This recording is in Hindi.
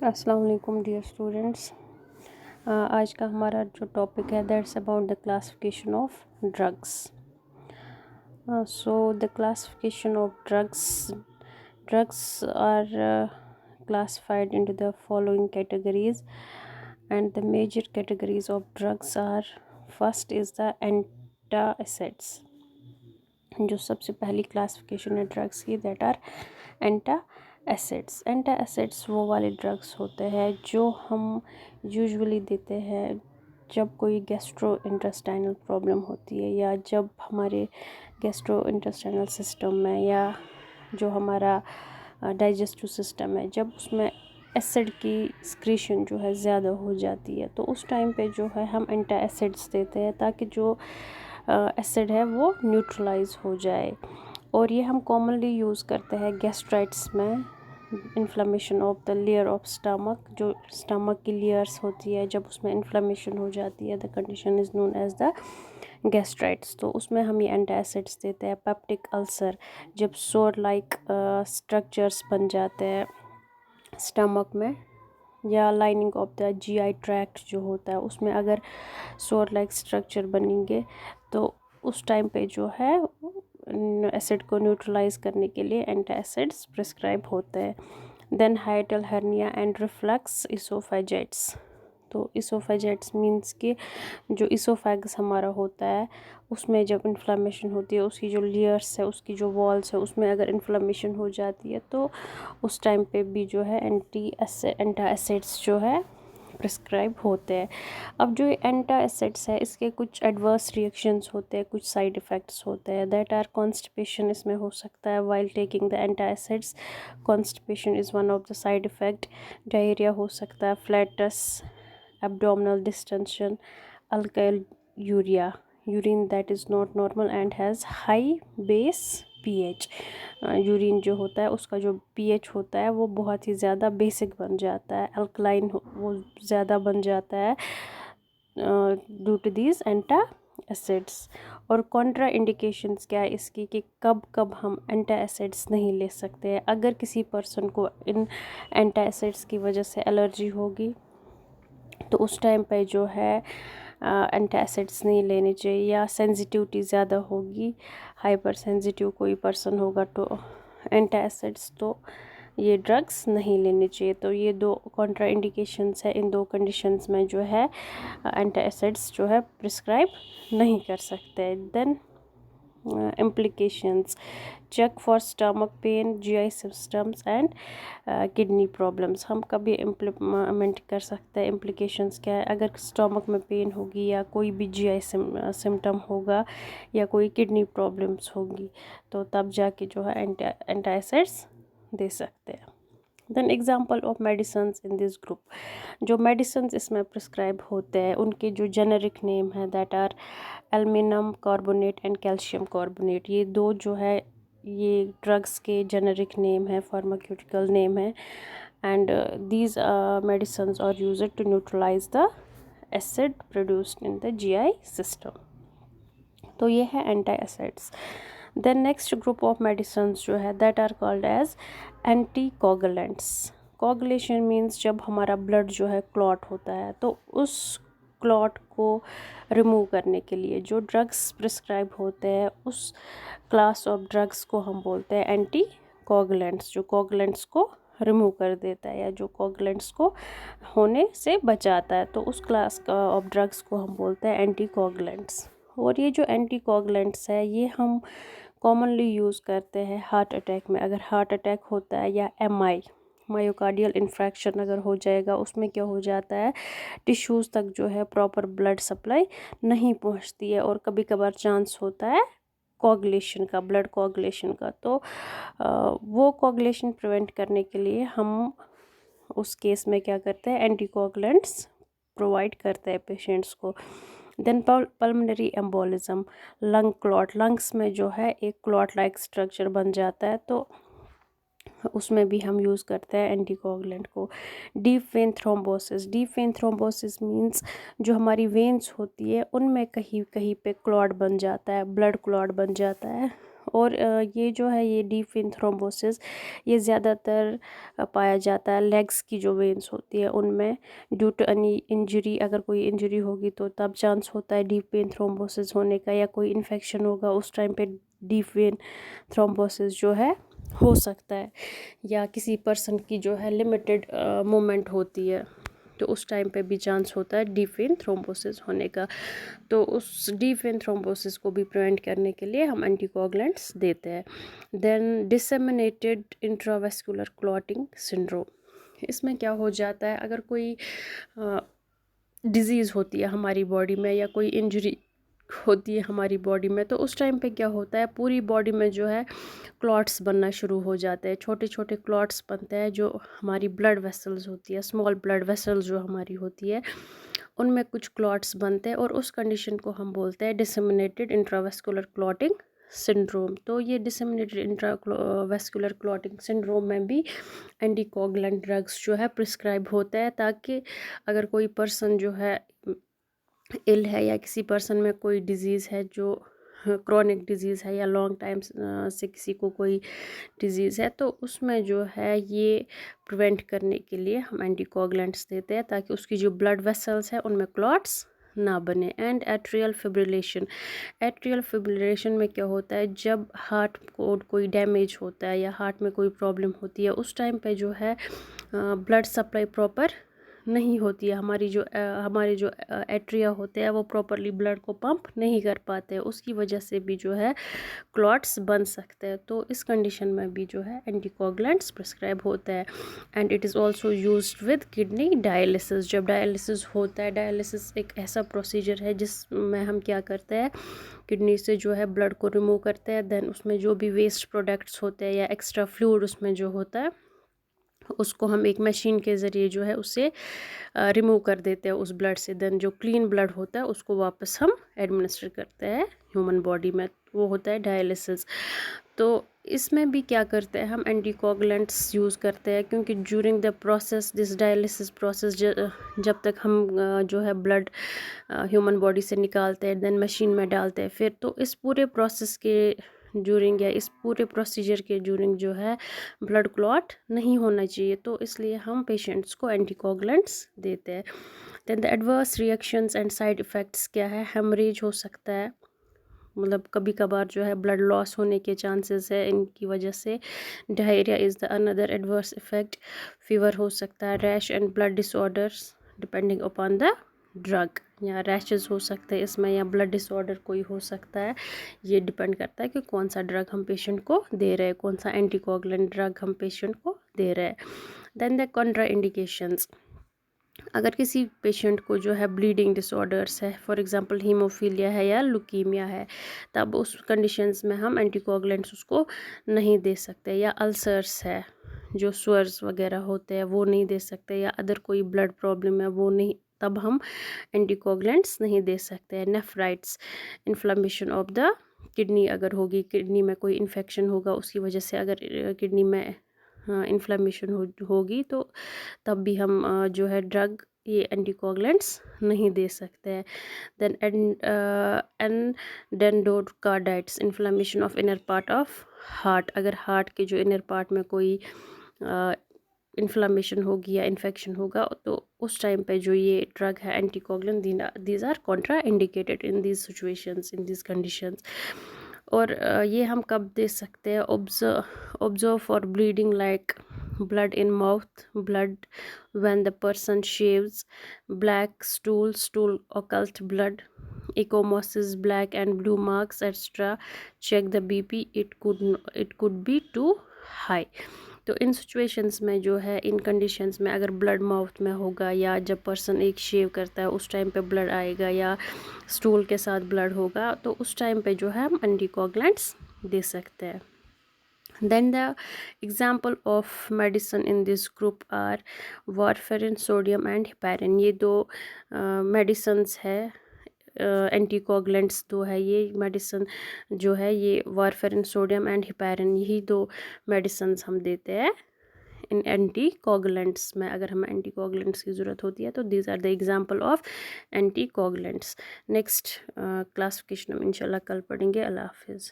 अस्सलाम वालेकुम डियर स्टूडेंट्स। आज का हमारा जो टॉपिक है that's about the classification of drugs. So the classification of drugs are classified into the following categories, and the major categories of drugs are: first is the antacids। जो सबसे पहली क्लासिफिकेशन है ड्रग्स की, दैट आर एंटासिड्स। एंटासिड्स वो वाले ड्रग्स होते हैं जो हम यूजुअली देते हैं जब कोई गैस्ट्रो इंटेस्टाइनल प्रॉब्लम होती है, या जब हमारे गैस्ट्रो इंटेस्टाइनल सिस्टम में, या जो हमारा डाइजेस्टिव सिस्टम है, जब उसमें एसिड की सिक्रीशन जो है ज़्यादा हो जाती है, तो उस टाइम पे जो है हम एंटासिड्स देते हैं ताकि जो एसिड है वो न्यूट्रलाइज हो जाए। और ये हम कॉमनली यूज़ करते हैं गैस्ट्राइट्स में, inflammation of the layer of stomach, जो स्टमक की लेयर्स होती है जब उसमें इन्फ्लेमेशन हो जाती है, the condition is known as the gastritis. तो उसमें हम ये एंटासिड्स देते हैं। पेप्टिक अल्सर, जब सोर लाइक स्ट्रक्चर्स बन जाते हैं स्टमक में, या lining of the GI tract जो होता है उसमें अगर सोर लाइक स्ट्रक्चर बनेंगे, तो उस टाइम पे जो है एसिड को न्यूट्रलाइज करने के लिए एंटासिड्स प्रिस्क्राइब होते हैं। Then hiatal hernia and reflux esophagitis. तो इसोफेजाइट्स मींस कि जो इसोफेगस हमारा होता है उसमें जब इन्फ्लेमेशन होती है, उसकी जो लेयर्स है, उसकी जो वॉल्स है, उसमें अगर इन्फ्लेमेशन हो जाती है, तो उस टाइम पे भी जो है एंटासिड्स जो है प्रिस्क्राइब होते हैं। अब जो एंटासिड्स है इसके कुछ एडवर्स रिएक्शंस होते हैं, कुछ साइड इफ़ेक्ट्स होते हैं। दैट आर कॉन्स्टिपेशन इसमें हो सकता है while taking the antacids. Constipation is one of the side effect. Diarrhoea हो सकता है, flats, abdominal distension, alkyl urine that is not normal and has high base pH। Urine जो होता है उसका जो pH होता है वो बहुत ही ज़्यादा बेसिक बन जाता है, अल्कलाइन वो ज़्यादा बन जाता है ड्यू टू दीज एंटासिड्स। और कॉन्ट्रा इंडिकेशंस क्या है इसकी, कि कब कब हम एंटासिड्स नहीं ले सकते हैं। अगर किसी पर्सन को इन एंटासिड्स की वजह से एलर्जी होगी तो उस टाइम पे जो है एंटासिड्स नहीं लेने चाहिए, या सेंसिटिविटी ज़्यादा होगी, हाइपर सेंसिटिव कोई पर्सन होगा तो एंटासिड्स, तो ये ड्रग्स नहीं लेने चाहिए। तो ये दो कॉन्ट्रा इंडिकेशंस है, इन दो कंडीशंस में जो है एंटासिड्स जो है प्रिस्क्राइब नहीं कर सकते। Then implications: check for stomach pain, GI symptoms and kidney problems। हम कभी इम्प्लीमेंट कर सकते हैं। implications क्या है, अगर स्टमक में पेन होगी, या कोई भी GI सिम्टम होगा, या कोई किडनी प्रॉब्लम्स होगी, तो तब जाके जो है एंटासिड्स दे सकते हैं। Then example of medicines in this group. जो मेडिसन्स इसमें प्रिस्क्राइब होते हैं उनके जो जेनेरिक नेम है that are aluminium carbonate and calcium carbonate. ये दो जो है ये ड्रग्स के जेनेरिक नेम है, फार्मास्यूटिकल नेम है, and these medicines are used to neutralise the acid produced in the GI system. तो ये है antacids. Then next group of medicines जो है that are called as anticoagulants. Coagulation means जब हमारा ब्लड जो है क्लॉट होता है, तो उस क्लॉट को रिमूव करने के लिए जो ड्रग्स प्रिस्क्राइब होते हैं उस क्लास ऑफ ड्रग्स को हम बोलते हैं एंटी कोगुलेंट्स, जो कोगुलेंट्स को रिमूव कर देता है या जो कोगुलेंट्स को होने से बचाता है, तो उस क्लास ऑफ ड्रग्स को हम बोलते हैं एंटी कोगुलेंट्स। और ये जो एंटी कोगुलेंट्स है ये हम कॉमनली यूज़ करते हैं हार्ट अटैक में। अगर हार्ट अटैक होता है, या मायोकार्डियल इन्फ्रैक्शन अगर हो जाएगा, उसमें क्या हो जाता है, टिश्यूज़ तक जो है प्रॉपर ब्लड सप्लाई नहीं पहुंचती है, और कभी कभार चांस होता है कोगुलेशन का, ब्लड कोगुलेशन का। तो वो कोगुलेशन प्रिवेंट करने के लिए हम उस केस में क्या करते हैं, एंटी कोगुलेंट्स प्रोवाइड करते हैं पेशेंट्स को। Then pulmonary embolism, lung clot, lungs में जो है एक क्लॉट लाइक स्ट्रक्चर बन जाता है, तो उसमें भी हम यूज़ करते हैं एंटीकोगुलेंट को। Deep vein thrombosis, deep vein thrombosis means जो हमारी वेन्स होती है उनमें कहीं कहीं पे क्लॉट बन जाता है, ब्लड क्लॉट बन जाता है, और ये जो है ये डीप वेन थ्रोम्बोसिस ये ज़्यादातर पाया जाता है लेग्स की जो वेन्स होती है उनमें, ड्यू टू एनी इंजरी। अगर कोई इंजरी होगी तो तब चांस होता है डीप वेन थ्रोम्बोसिस होने का, या कोई इन्फेक्शन होगा उस टाइम पे डीप वेन थ्रोम्बोसिस जो है हो सकता है। या किसी पर्सन की जो है लिमिटेड मूवमेंट होती है तो उस टाइम पे भी चांस होता है डीप वेन थ्रोम्बोसिस होने का। तो उस डीप वेन थ्रोम्बोसिस को भी प्रिवेंट करने के लिए हम एंटीकोगुलेंट्स देते हैं। Then disseminated intravascular clotting syndrome, इसमें क्या हो जाता है, अगर कोई डिज़ीज़ होती है हमारी बॉडी में या कोई इंजरी होती है हमारी बॉडी में, तो उस टाइम पे क्या होता है पूरी बॉडी में जो है क्लॉट्स बनना शुरू हो जाते हैं, छोटे छोटे क्लॉट्स बनते हैं जो हमारी ब्लड वेसल्स होती है, स्मॉल ब्लड वेसल्स जो हमारी होती है उनमें कुछ क्लॉट्स बनते हैं, और उस कंडीशन को हम बोलते हैं डिसेमिनेटेड इंट्रावेस्कुलर क्लॉटिंग सिंड्रोम। तो ये डिसेमिनेटेड इंट्रावेस्कुलर क्लॉटिंग सिंड्रोम में भी एंटीकोगुलेंट ड्रग्स जो है प्रिस्क्राइब होते हैं, ताकि अगर कोई पर्सन जो है इल है या किसी पर्सन में कोई डिज़ीज़ है जो क्रोनिक डिज़ीज़ है या लॉन्ग टाइम से किसी को कोई डिज़ीज़ है, तो उसमें जो है ये प्रिवेंट करने के लिए हम एंटीकोगुलेंट्स देते हैं ताकि उसकी जो ब्लड वेसल्स है उनमें क्लॉट्स ना बने। And atrial fibrillation, atrial fibrillation में क्या होता है, जब हार्ट को कोई डैमेज होता है या हार्ट में कोई प्रॉब्लम होती है उस टाइम पे जो है ब्लड सप्लाई प्रॉपर नहीं होती है, हमारे जो एट्रिया होते हैं वो प्रॉपरली ब्लड को पंप नहीं कर पाते हैं, उसकी वजह से भी जो है क्लॉट्स बन सकते हैं। तो इस कंडीशन में भी जो है एंटीकोगुलेंट्स प्रिस्क्राइब होता है। And it is also used with kidney dialysis, जब डायलिसिस होता है, डायलिसिस एक ऐसा प्रोसीजर है जिसमें हम क्या करते हैं, किडनी से जो है ब्लड को रिमूव करते हैं, देन उसमें जो भी वेस्ट प्रोडक्ट्स होते हैं या एक्स्ट्रा फ्लूइड उसमें जो होता है उसको हम एक मशीन के ज़रिए जो है उससे रिमूव कर देते हैं उस ब्लड से। देन जो क्लीन ब्लड होता है उसको वापस हम एडमिनिस्टर करते हैं ह्यूमन बॉडी में, वो होता है डायलिसिस। तो इसमें भी क्या करते हैं हम एंटीकोगुलेंट्स यूज़ करते हैं, क्योंकि during the process this dialysis process जब तक हम जो है ब्लड ह्यूमन बॉडी से निकालते हैं देन मशीन में डालते हैं फिर, तो इस पूरे प्रोसेस के ड्यूरिंग या इस पूरे प्रोसीजर के ड्यूरिंग जो है ब्लड क्लॉट नहीं होना चाहिए, तो इसलिए हम पेशेंट्स को एंटीकोगुलेंट्स देते हैं। Then the adverse reactions and side effects क्या है, हेमरेज हो सकता है, मतलब कभी कभार जो है ब्लड लॉस होने के चांसेस है इनकी वजह से। Diarrhoea is the another adverse effect, fever हो सकता है, rash and blood disorders depending upon the drug, या रैशेस हो सकते हैं इसमें, या ब्लड डिसऑर्डर कोई हो सकता है, ये डिपेंड करता है कि कौन सा ड्रग हम पेशेंट को दे रहे हैं, कौन सा एंटीकोगुलेंट ड्रग हम पेशेंट को दे रहे हैं। देन द कॉन्ट्रा इंडिकेशंस, अगर किसी पेशेंट को जो है ब्लीडिंग डिसऑर्डर्स है, फॉर एग्जांपल हीमोफीलिया है या लुकीमिया है, तब उस कंडीशंस में हम एंटीकोगुलेंट्स उसको नहीं दे सकते। या अल्सर्स है, जो स्वर्स वगैरह होते हैं वो नहीं दे सकते, या अदर कोई ब्लड प्रॉब्लम है वो नहीं, तब हम एंटीकोगुलेंट्स नहीं दे सकते हैं। नेफ्राइट्स, इन्फ्लेमेशन ऑफ द किडनी अगर होगी, किडनी में कोई इन्फेक्शन होगा उसकी वजह से अगर किडनी में इन्फ्लेमेशन होगी तो तब भी हम जो है ड्रग ये एंटीकोगुलेंट्स नहीं दे सकते हैं। Then endocarditis, inflammation of inner part of heart, अगर हार्ट के जो इनर पार्ट में कोई इन्फ्लेमेशन होगी या इन्फेक्शन होगा तो उस टाइम पे जो ये ड्रग है anticoagulant, these are contraindicated in these situations, in these conditions. और ये हम कब दे सकते हैं, observe for bleeding like blood in mouth, blood when the person shaves, black stool occult blood, ecchymosis, black and blue marks etc. Check the BP, it could be too high। तो इन सिचुएशंस में जो है, इन कंडीशंस में अगर ब्लड माउथ में होगा या जब पर्सन एक शेव करता है उस टाइम पे ब्लड आएगा या स्टूल के साथ ब्लड होगा, तो उस टाइम पे जो है हम एंटीकोगुलेंट्स दे सकते हैं। Then the example of medicine in this group are warfarin, sodium and heparin, ये दो मेडिसन्स है, एंटीकोगुलेंट्स दो है ये मेडिसन जो है, ये वारफेरिन, सोडियम एंड हिपैरिन, यही दो मेडिसन्स हम देते हैं इन एंटीकोगुलेंट्स में अगर हमें एंटीकोगुलेंट्स की ज़रूरत होती है। तो these are the example of anticoagulants. Next classification हम इंशाल्लाह कल पढ़ेंगे। अल्लाह हाफिज़।